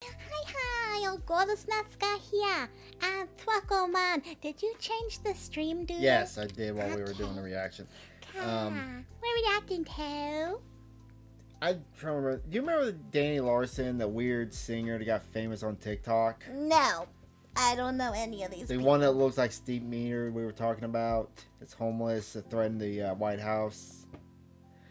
Hi, Golosnatska here. Twako-man, did you change the stream, dude? Yes, I did while we were doing the reaction. What are we reacting to? I trying to remember. Do you remember Danny Larson, the weird singer that got famous on TikTok? No, I don't know any of these The people. one that looks like Steve Meaner we were talking about. It's homeless, that threatened the White House.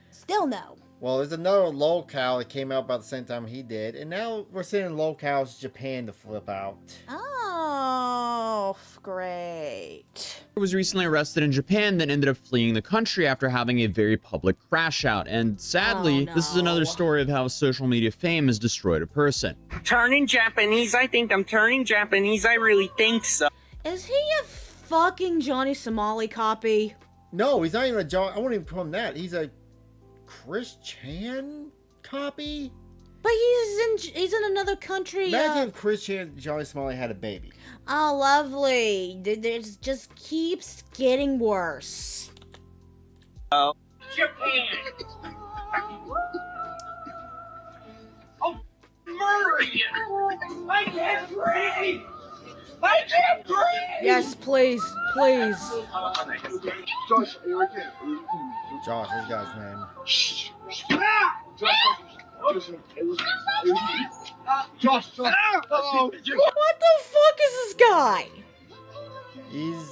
Still no. Well, there's another LOLcow that came out about the same time he did, and now we're seeing LOLcows Japan to flip out. Oh, great. Was recently arrested in Japan, then ended up fleeing the country after having a very public crash out. And sadly, this is another story of how social media fame has destroyed a person. Turning Japanese, I think I'm turning Japanese, I really think so. Is he a fucking Johnny Somali copy? No, he's not even a John. I won't even call him that. He's a Chris Chan copy. But he's in another country. Imagine if Chris Chan and Johnny Smiley had a baby. Oh, lovely. It just keeps getting worse. Oh, Japan! Oh, Murray! I can't breathe! I can't breathe! Yes, please, please. Josh, Josh, this guy's name. Josh. What the fuck is this guy? He's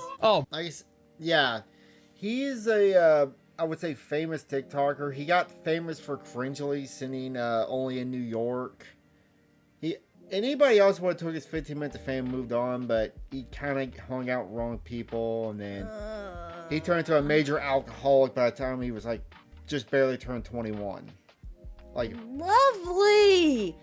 Nice. Yeah, he's a I would say famous TikToker. He got famous for cringily singing "Only in New York." Anybody else would have took his 15 minutes of fame and moved on, but he kind of hung out with wrong people, and then he turned into a major alcoholic by the time he was like just barely turned 21. Like, Lovely.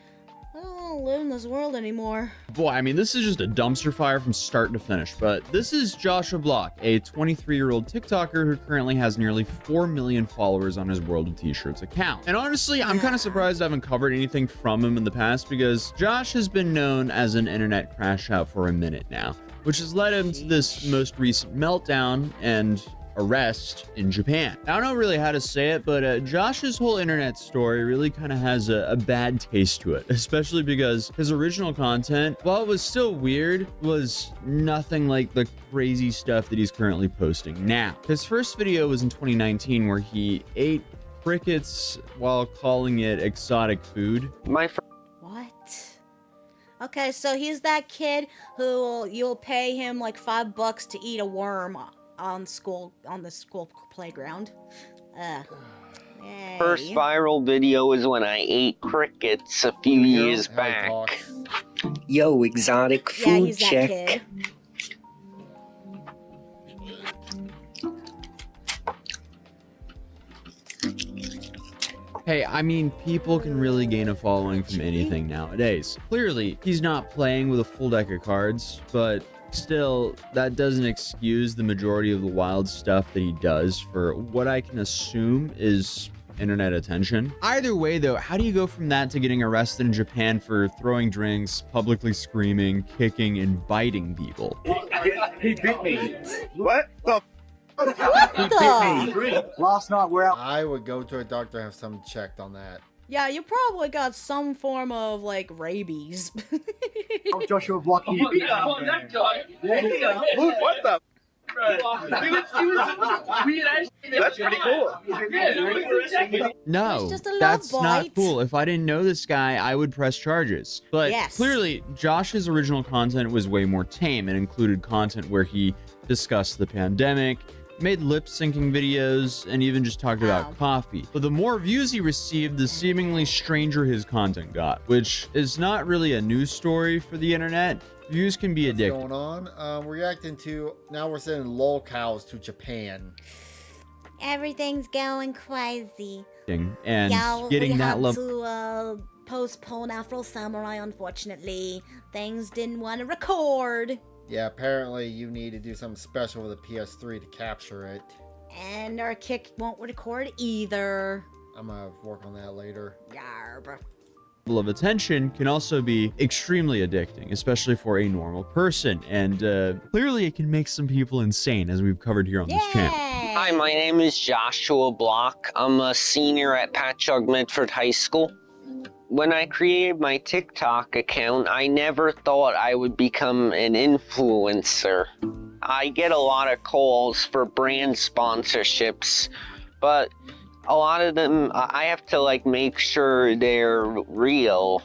I don't live in this world anymore. Boy, I mean, this is just a dumpster fire from start to finish. But this is Joshua Block, a 23-year-old TikToker who currently has nearly 4 million followers on his World of T-Shirts account. And honestly, I'm kind of surprised I haven't covered anything from him in the past, because Josh has been known as an internet crash out for a minute now, which has led him to this most recent meltdown and arrest in Japan. I don't know really how to say it, but Josh's whole internet story really kind of has a bad taste to it, especially because his original content, while it was still weird, was nothing like the crazy stuff that he's currently posting now. His first video was in 2019 where he ate crickets while calling it exotic food. What? Okay, so he's that kid who you'll pay him like $5 to eat a worm on the school playground. Yay. First viral video is when I ate crickets a few years back. Yo, exotic Yeah, food he's that check. kid. Hey, I mean, people can really gain a following from anything nowadays. Clearly, he's not playing with a full deck of cards, but still, that doesn't excuse the majority of the wild stuff that he does for what I can assume is internet attention. Either way, though, how do you go from that to getting arrested in Japan for throwing drinks, publicly screaming, kicking, and biting people? He bit me. What the? What the? Last night we're out. I would go to a doctor and have something checked on that. Yeah, you probably got some form of like rabies. Joshua Block. What the? That's pretty cool. No, It's just a love that's not bite. cool. If I didn't know this guy, I would press charges. But Yes. clearly, Josh's original content was way more tame and included content where he discussed the pandemic, made lip-syncing videos, and even just talked about coffee. But the more views he received, the seemingly stranger his content got, which is not really a news story for the internet. Views can be addictive. What's going on? We're reacting to, now we're sending LOLcows to Japan. Everything's going crazy. And Yeah, getting we that had level. to postpone Afro Samurai, unfortunately. Things didn't want to record. Yeah, apparently you need to do something special with a PS3 to capture it. And our kick won't record either. I'm gonna work on that later. Yarb. Of attention can also be extremely addicting, especially for a normal person, and clearly it can make some people insane, as we've covered here on this channel. Hi, my name is Joshua Block. I'm a senior at Patchogue Medford High School. when I created my TikTok account, I never thought I would become an influencer. I get a lot of calls for brand sponsorships, but a lot of them, I have to like make sure they're real.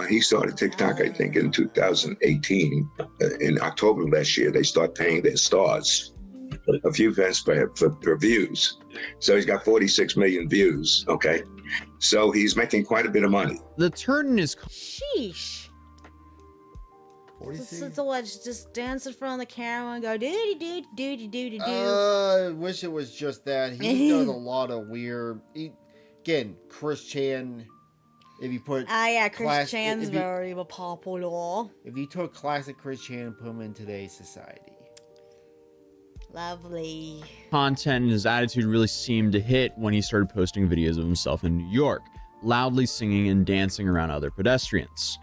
He started TikTok, I think, in 2018. In October last year, they start paying their stars a few cents for views. So he's got 46 million views, okay? So he's making quite a bit of money. The turn in his Sheesh. So what? Just dance in front of the camera and go doody doody doody doody doo. I wish it was just that. He does a lot of weird. Again, Chris Chan. If you put Chris Chan's very popular. If you took classic Chris Chan and put him in today's society. Lovely. Content and his attitude really seemed to hit when he started posting videos of himself in New York, loudly singing and dancing around other pedestrians.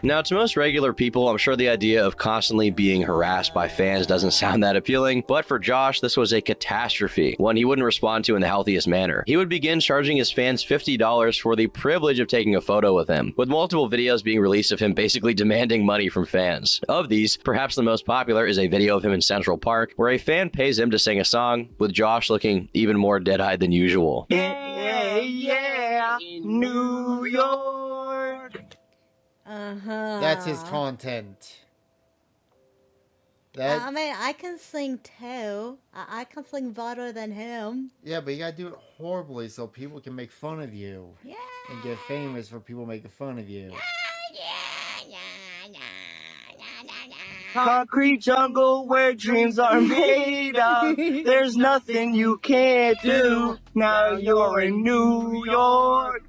Now, to most regular people, I'm sure the idea of constantly being harassed by fans doesn't sound that appealing, but for Josh, this was a catastrophe, one he wouldn't respond to in the healthiest manner. He would begin charging his fans $50 for the privilege of taking a photo with him, with multiple videos being released of him basically demanding money from fans. Of these, perhaps the most popular is a video of him in Central Park, where a fan pays him to sing a song, with Josh looking even more dead-eyed than usual. Yeah, New York. That's his content. I mean, I can sing too. I can sing better than him. Yeah, but you gotta do it horribly so people can make fun of you. Yeah. And get famous for people making fun of you. Concrete jungle where dreams are made of. There's nothing you can't do. Now you're in New York.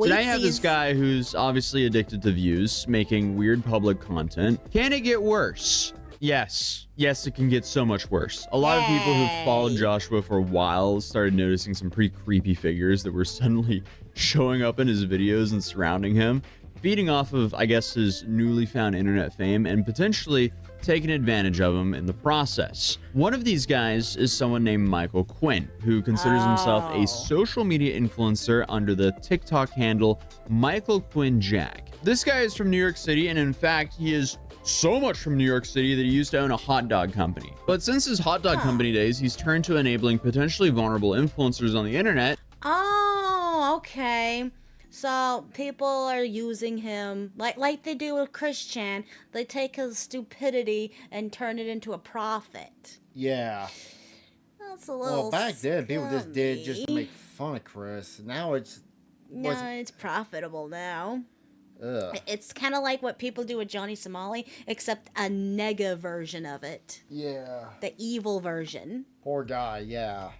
Today I have this guy who's obviously addicted to views, making weird public content. Can it get worse? Yes. Yes, it can get so much worse. A lot of people who've followed Joshua for a while started noticing some pretty creepy figures that were suddenly showing up in his videos and surrounding him, feeding off of, I guess, his newly found internet fame and potentially taking advantage of him in the process. One of these guys is someone named Michael Quinn, who considers himself a social media influencer under the TikTok handle Michael Quinn Jack. This guy is from New York City, and in fact, he is so much from New York City that he used to own a hot dog company. But since his hot dog company days, he's turned to enabling potentially vulnerable influencers on the internet. Oh, okay. So people are using him like they do with Chris Chan. They take his stupidity and turn it into a profit. Yeah. That's a little. Well, back then people just did scummy. just to make fun of Chris. Now it's it's profitable now. Ugh. It's kind of like what people do with Johnny Somali, except a nega version of it. Yeah. The evil version. Poor guy. Yeah.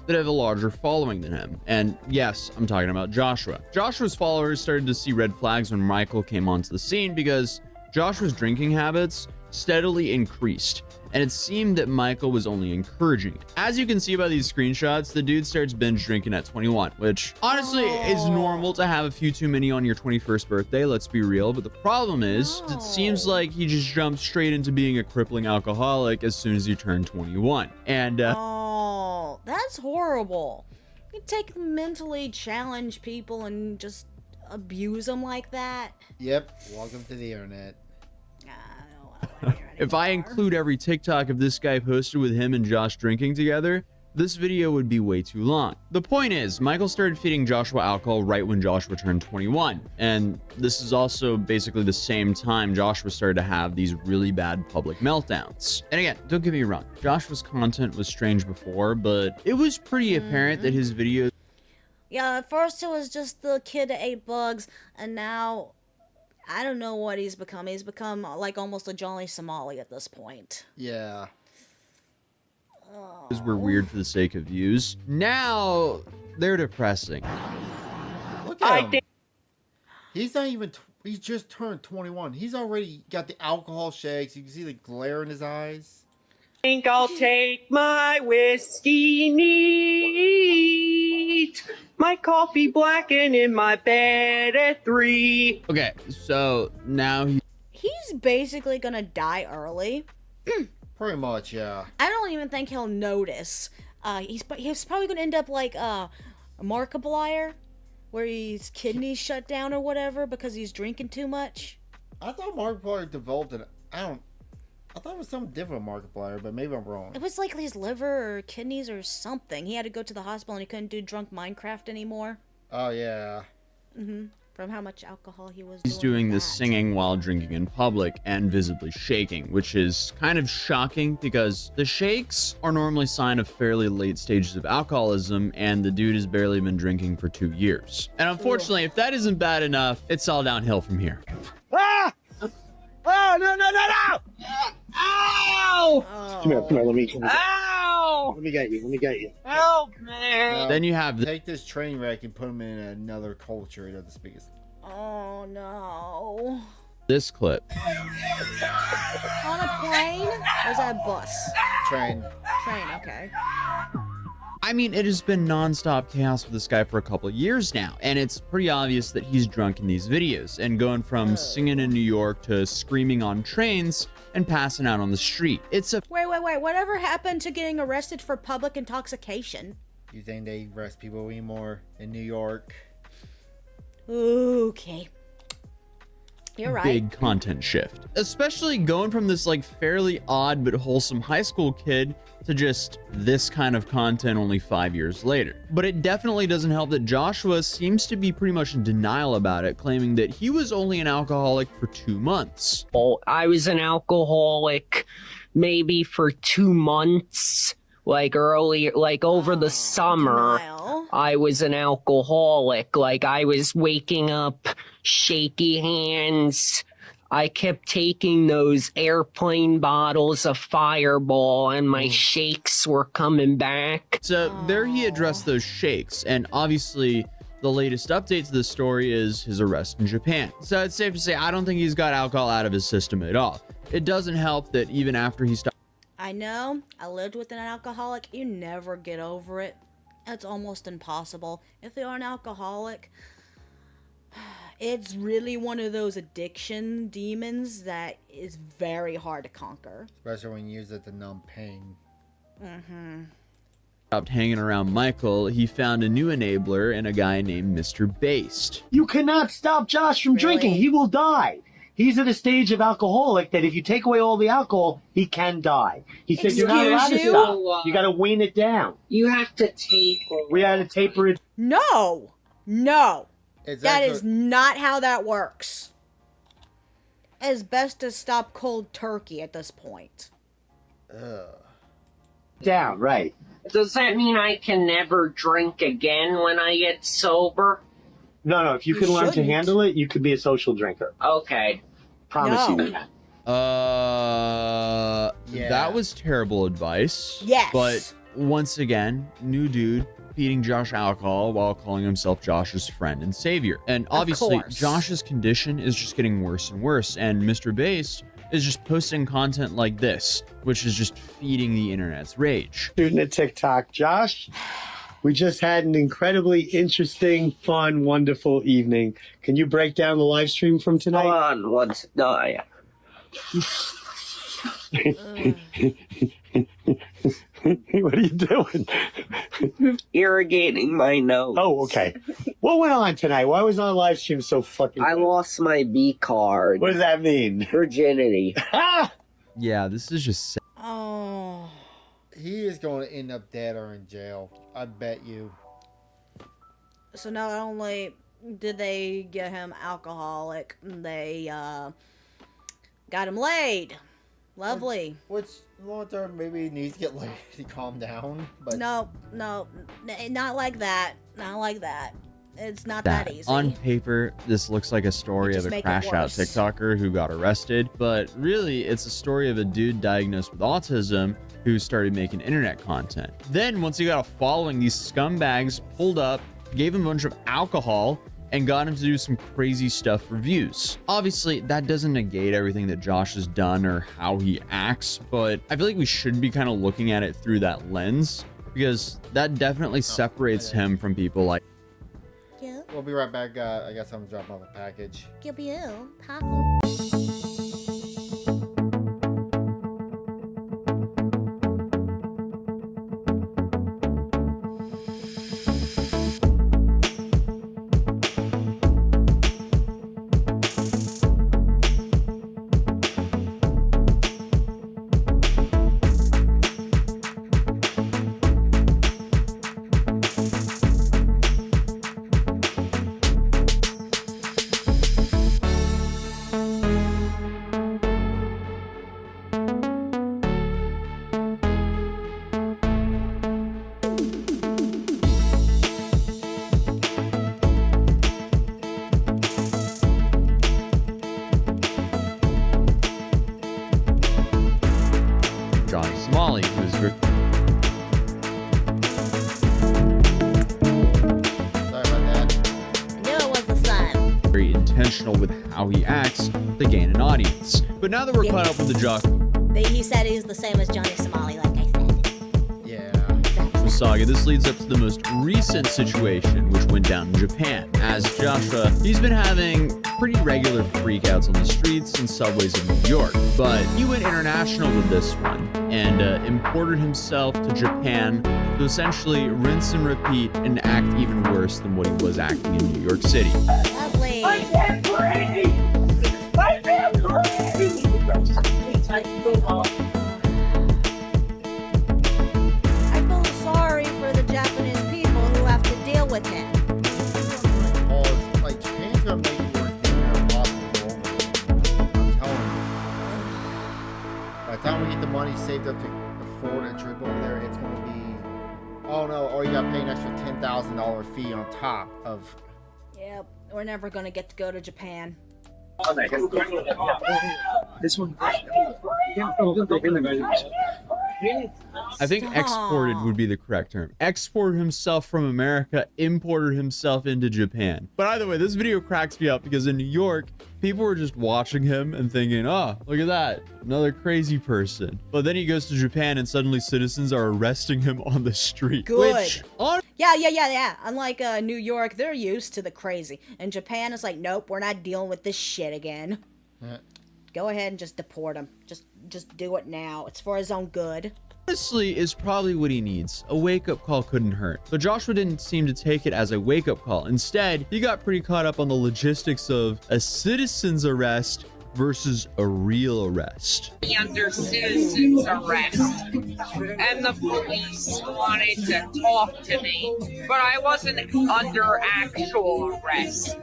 That have a larger following than him. And yes, I'm talking about Joshua. Joshua's followers started to see red flags when Michael came onto the scene because Joshua's drinking habits steadily increased, and it seemed that Michael was only encouraging it. As you can see by these screenshots, the dude starts binge drinking at 21, which honestly is normal to have a few too many on your 21st birthday, let's be real, but the problem is it seems like he just jumped straight into being a crippling alcoholic as soon as he turned 21. And oh, that's horrible. You take mentally challenged people and just abuse them like that. Yep. Welcome to the internet. If I include every TikTok of this guy posted with him and Josh drinking together, this video would be way too long. The point is, Michael started feeding Joshua alcohol right when Joshua turned 21. And this is also basically the same time Joshua started to have these really bad public meltdowns. And again, don't get me wrong, Joshua's content was strange before, but it was pretty apparent that his videos... Yeah, at first it was just the kid that ate bugs, and now... I don't know what he's become. He's become like almost a Johnny Somali at this point. Yeah. Were weird for the sake of views. Now they're depressing. Look at him. He's not even. He's just turned 21. He's already got the alcohol shakes. You can see the glare in his eyes. Think I'll take my whiskey neat. My coffee black and in my bed at 3. Okay, so now he's basically gonna die early. Pretty much, yeah. I don't even think he'll notice. He's probably gonna end up like Markiplier. where his kidneys shut down or whatever because he's drinking too much? I thought Markiplier developed an. I thought it was something different with Markiplier, but maybe I'm wrong. It was like his liver or kidneys or something. He had to go to the hospital and he couldn't do drunk Minecraft anymore. Oh yeah. From how much alcohol he was He's doing that. this singing while drinking in public and visibly shaking, which is kind of shocking because the shakes are normally a sign of fairly late stages of alcoholism, and the dude has barely been drinking for 2 years. And unfortunately, if that isn't bad enough, it's all downhill from here. Ah! Oh, no, no, no, no! Ow! Come here, let me Ow! get you. Help me! No, Then you have take this train wreck and put him in another culture. It doesn't speak. Oh no. this clip. On a plane? Or is that a bus? Train. Train, okay. I mean, it has been nonstop chaos with this guy for a couple of years now, and it's pretty obvious that he's drunk in these videos, and going from singing in New York to screaming on trains and passing out on the street. It's a Wait. Whatever happened to getting arrested for public intoxication? You think they arrest people anymore in New York? Okay. You're right. big content shift, especially going from this like fairly odd but wholesome high school kid to just this kind of content only 5 years later. But it definitely doesn't help that Joshua seems to be pretty much in denial about it, claiming that he was only an alcoholic for 2 months. I was an alcoholic maybe for 2 months, like earlier, like over the summer. Denial. I was an alcoholic. Like I was waking up, shaky hands. I kept taking those airplane bottles of Fireball and my shakes were coming back. So there he addressed those shakes, and obviously the latest update to this story is his arrest in Japan. So it's safe to say I don't think he's got alcohol out of his system at all. It doesn't help that even after he stopped I know. I lived with an alcoholic. You never get over it. It's almost impossible. If you are an alcoholic, it's really one of those addiction demons that is very hard to conquer. Especially when you use it to numb pain. stopped hanging around Michael, he found a new enabler in a guy named Mr. Based. You cannot stop Josh from drinking. Really? He will die. He's at a stage of alcoholic that if you take away all the alcohol, he can die. He said you're not allowed to Excuse stop. you? You got to wean it down. You have to tape. We had to taper it. No. It's That actually- is not how that works. It's best to stop cold turkey at this point. Down, right. Does that mean I can never drink again when I get sober? No, if you You can learn to shouldn't. handle it, you could be a social drinker. Okay. Promise No. you that. Yeah. That was terrible advice. Yes. But once again, new dude feeding Josh alcohol while calling himself Josh's friend and savior. And obviously, course. Josh's condition is just getting worse and worse. And Mr. Based is just posting content like this, which is just feeding the internet's rage. Shooting at TikTok. Josh, we just had an incredibly interesting, fun, wonderful evening. Can you break down the live stream from Hold tonight? on. What's... No, yeah. What are you doing? Irrigating my nose. Oh, okay. What went on tonight? Why was our live stream so fucking... I lost my B card. What does that mean? Virginity. Yeah, this is just Oh. He is going to end up dead or in jail. I bet you. So not only did they get him alcoholic, they got him laid. Lovely. Which, long term, maybe he needs to get laid to calm down. But No, not like that. Not like that. It's not that. that easy. On paper, this looks like a story Just of a make it crash out worse. TikToker who got arrested, but really it's a story of a dude diagnosed with autism who started making internet content. Then once he got a following, these scumbags pulled up, gave him a bunch of alcohol, and got him to do some crazy stuff for views. Obviously, that doesn't negate everything that Josh has done or how he acts, but I feel like we should be kind of looking at it through that lens, because that definitely separates him from people like we'll be right back. I guess I'm dropping off a package. Paco. international with how he acts to gain an audience. But now that we're caught up with the Josh He said he's the same as Johnny Somali, like I said. Yeah. saga, this leads up to the most recent situation, which went down in Japan. As Joshua, he's been having pretty regular freakouts on the streets and subways of New York, but he went international with this one and imported himself to Japan to essentially rinse and repeat and act even worse than what he was acting in New York City. Lovely. I can't breathe! I can't breathe! I feel sorry for the Japanese people who have to deal with him. Oh, it's like Japan's gonna make it worse than possible. I'm telling you. By the time we get the money saved up to afford a trip over there, it's gonna be. Oh no! Or you gotta pay an extra $10,000 fee on top of. Yep, we're never gonna get to go to Japan. This one. I think Stop. exported would be the correct term. Exported himself from America, imported himself into Japan. But either way, this video cracks me up because in New York, people were just watching him and thinking, oh, look at that, another crazy person. But then he goes to Japan and suddenly citizens are arresting him on the street. Good. Which, Yeah. Unlike New York, they're used to the crazy. And Japan is like, nope, we're not dealing with this shit again. Go ahead and just deport him. Just do it now. It's for his own good. honestly is probably what he needs. A wake-up call couldn't hurt. But Joshua didn't seem to take it as a wake-up call. Instead, he got pretty caught up on the logistics of a citizen's arrest versus a real arrest. Under citizen's arrest, and the police wanted to talk to me, but I wasn't under actual arrest.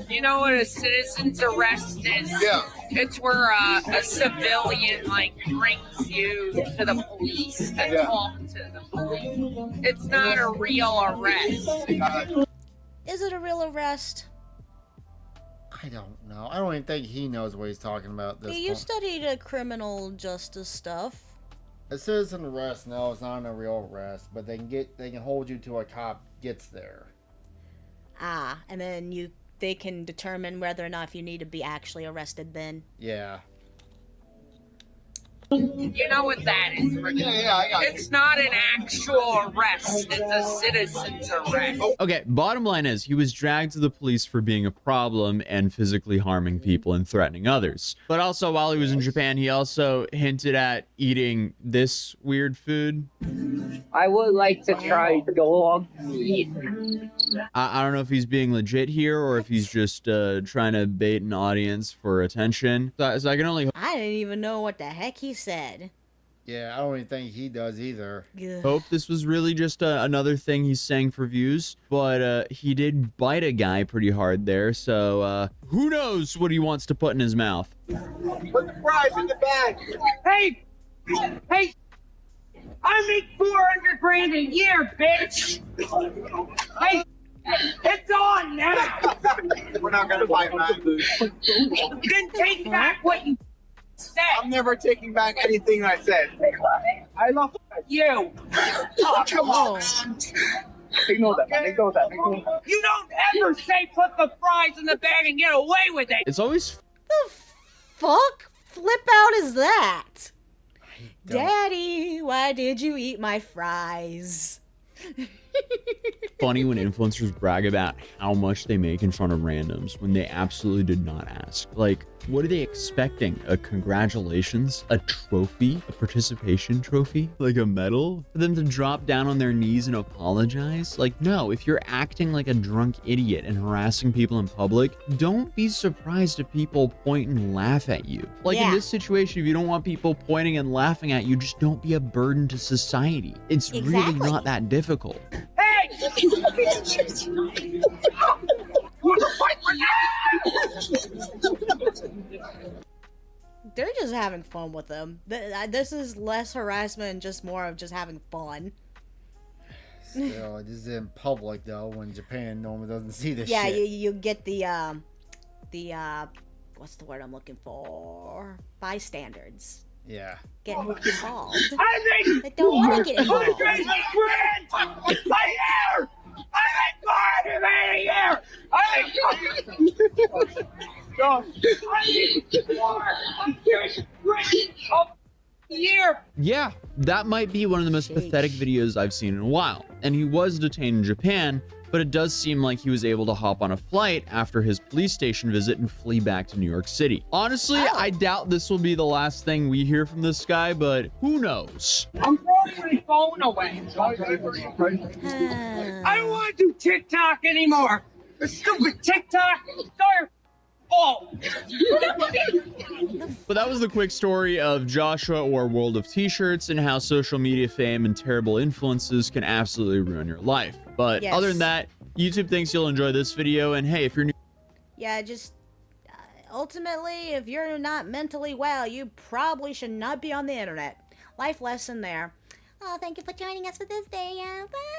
You know what a citizen's arrest is? Yeah. It's where a civilian brings you to the police to talk to the police. It's not a real arrest. Is it a real arrest? I don't know. I don't even think he knows what he's talking about at this You point. studied criminal justice stuff. A citizen arrest, no, it's not a real arrest, but they can hold you till a cop gets there. Ah, and then they can determine whether or not if you need to be actually arrested then. Yeah. You know what that is, Rick? Yeah, I got it. It's not an actual arrest. It's a citizen's arrest. Okay, bottom line is he was dragged to the police for being a problem and physically harming people and threatening others. But also while he was in Japan, he also hinted at eating this weird food. I would like to try dog meat. I don't know if he's being legit here or if he's just trying to bait an audience for attention. So I can only I didn't even know what the heck he said. Yeah, I don't even think he does either. Ugh. hope this was really just another thing he's saying for views. But he did bite a guy pretty hard there. So who knows what he wants to put in his mouth. Put the fries in the bag. Hey! Hey! I make 400 grand a year, bitch! Hey! It's on now! We're not gonna fight back. Then take back what you said! I'm never taking back anything I said. I love you! Oh, come on! Ignore that, man. Ignore that. Ignore that. You don't ever say put the fries in the bag and get away with it! It's always The fuck flip out is that? Don't. Daddy, why did you eat my fries? funny when influencers brag about how much they make in front of randoms when they absolutely did not ask. Like, what are they expecting? A congratulations? A trophy? A participation trophy? Like a medal? For them to drop down on their knees and apologize? Like, no, if you're acting like a drunk idiot and harassing people in public, don't be surprised if people point and laugh at you. Like in Yeah. this situation, if you don't want people pointing and laughing at you, just don't be a burden to society. It's really Exactly. not that difficult. Hey! They're just having fun with them. This is less harassment and just more of just having fun. Still, this is in public though. When Japan normally doesn't see this Yeah, shit. you get the what's the word I'm looking for? Bystanders Yeah. get involved. I make They don't want to get involved. 400 grand a year! I make a man a year. A year. Yeah, that might be one of the most pathetic videos I've seen in a while. And he was detained in Japan, but it does seem like he was able to hop on a flight after his police station visit and flee back to New York City. Honestly, I doubt this will be the last thing we hear from this guy, but who knows? I'm throwing my phone away. I don't want to do TikTok anymore. The stupid TikTok. Sorry. Oh. But that was the quick story of Joshua or World of T-shirts and how social media fame and terrible influences can absolutely ruin your life. But Yes. other than that, YouTube thinks you'll enjoy this video. And hey, if you're new, Yeah, just ultimately, if you're not mentally well, you probably should not be on the internet. Life lesson there. Oh, thank you for joining us for this video. Bye.